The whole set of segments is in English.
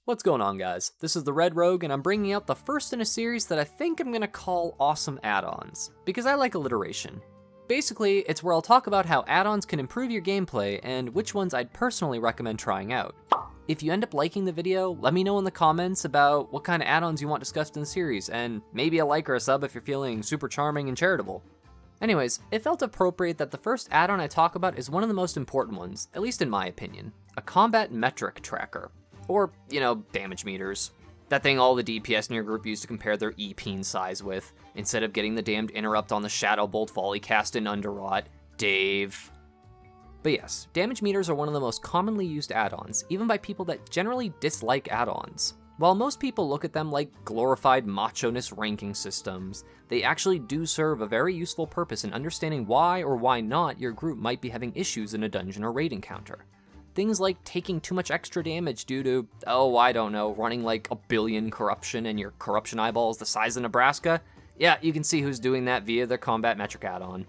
What's going on, guys? This is the Red Rogue, and I'm bringing out the first in a series that I think I'm gonna call Awesome Add-ons, because I like alliteration. Basically, it's where I'll talk about how add-ons can improve your gameplay and which ones I'd personally recommend trying out. If you end up liking the video, let me know in the comments about what kind of add-ons you want discussed in the series, and maybe a like or a sub if you're feeling super charming and charitable. Anyways, it felt appropriate that the first add-on I talk about is one of the most important ones, at least in my opinion, a combat metric tracker. Or, damage meters. That thing all the DPS in your group use to compare their EP size with, instead of getting the damned interrupt on the Shadow Bolt volley cast in Underrot. Dave. But yes, damage meters are one of the most commonly used add-ons, even by people that generally dislike add-ons. While most people look at them like glorified macho-ness ranking systems, they actually do serve a very useful purpose in understanding why or why not your group might be having issues in a dungeon or raid encounter. Things like taking too much extra damage due to, running like a billion corruption and your corruption eyeball is the size of Nebraska. Yeah, you can see who's doing that via their combat metric add-on.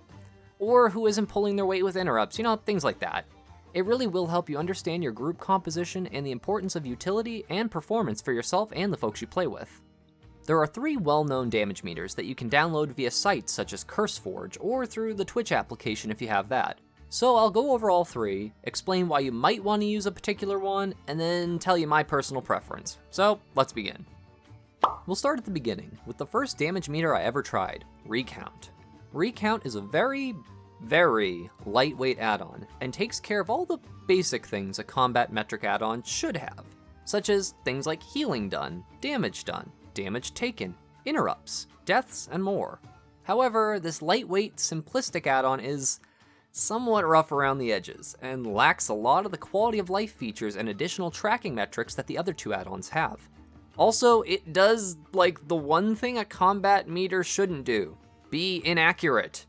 Or who isn't pulling their weight with interrupts, things like that. It really will help you understand your group composition and the importance of utility and performance for yourself and the folks you play with. There are 3 well-known damage meters that you can download via sites such as CurseForge or through the Twitch application if you have that. So I'll go over all 3, explain why you might want to use a particular one, and then tell you my personal preference. So let's begin. We'll start at the beginning with the first damage meter I ever tried, Recount. Recount is a very, very lightweight add-on and takes care of all the basic things a combat metric add-on should have, such as things like healing done, damage taken, interrupts, deaths, and more. However, this lightweight, simplistic add-on is somewhat rough around the edges, and lacks a lot of the quality of life features and additional tracking metrics that the other 2 add-ons have. Also, it does, the one thing a combat meter shouldn't do, be inaccurate.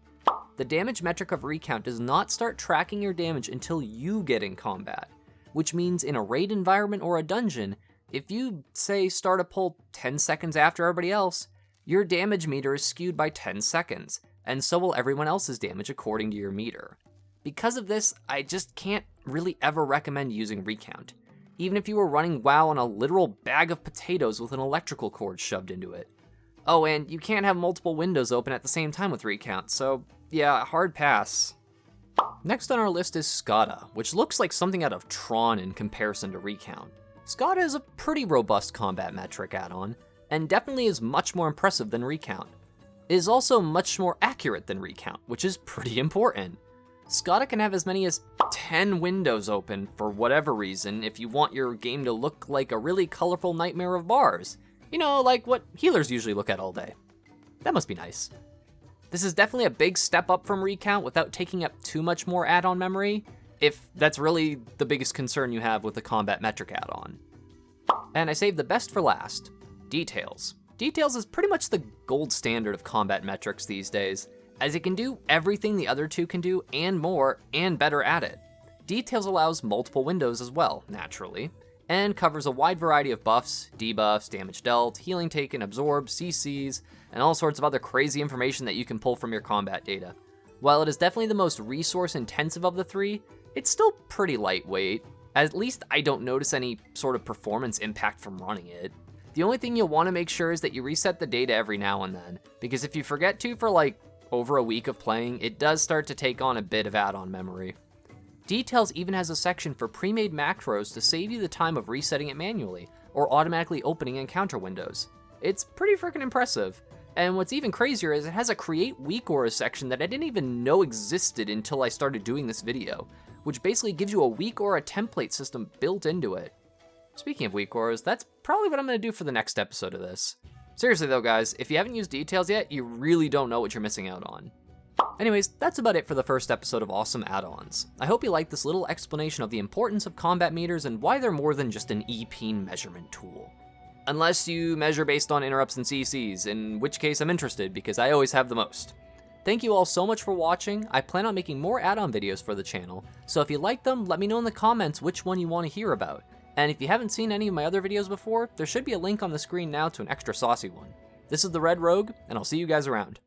The damage metric of Recount does not start tracking your damage until you get in combat, which means in a raid environment or a dungeon, if you, say, start a pull 10 seconds after everybody else, your damage meter is skewed by 10 seconds, and so will everyone else's damage according to your meter. Because of this, I just can't really ever recommend using Recount, even if you were running WoW on a literal bag of potatoes with an electrical cord shoved into it. Oh, and you can't have multiple windows open at the same time with Recount, so yeah, hard pass. Next on our list is Scada, which looks like something out of Tron in comparison to Recount. Scada is a pretty robust combat metric add-on, and definitely is much more impressive than Recount. It is also much more accurate than Recount, which is pretty important. Scada can have as many as 10 windows open for whatever reason if you want your game to look like a really colorful nightmare of bars. Like what healers usually look at all day. That must be nice. This is definitely a big step up from Recount without taking up too much more add-on memory, if that's really the biggest concern you have with the combat metric add-on. And I saved the best for last, Details. Details is pretty much the gold standard of combat metrics these days, as it can do everything the other 2 can do and more, and better at it. Details allows multiple windows as well, naturally, and covers a wide variety of buffs, debuffs, damage dealt, healing taken, absorbed, CCs, and all sorts of other crazy information that you can pull from your combat data. While it is definitely the most resource intensive of the 3, it's still pretty lightweight. At least I don't notice any sort of performance impact from running it. The only thing you'll want to make sure is that you reset the data every now and then, because if you forget to for over a week of playing, it does start to take on a bit of add-on memory. Details even has a section for pre-made macros to save you the time of resetting it manually, or automatically opening encounter windows. It's pretty freaking impressive, and what's even crazier is it has a create weak aura section that I didn't even know existed until I started doing this video, which basically gives you a weak aura template system built into it. Speaking of weak auras, that's probably what I'm going to do for the next episode of this. Seriously though, guys, if you haven't used Details yet, you really don't know what you're missing out on. Anyways, that's about it for the first episode of Awesome Add-ons. I hope you liked this little explanation of the importance of combat meters and why they're more than just an EP measurement tool. Unless you measure based on interrupts and CCs, in which case I'm interested because I always have the most. Thank you all so much for watching. I plan on making more add-on videos for the channel, so if you like them, let me know in the comments which one you want to hear about. And if you haven't seen any of my other videos before, there should be a link on the screen now to an extra saucy one. This is the Red Rogue, and I'll see you guys around.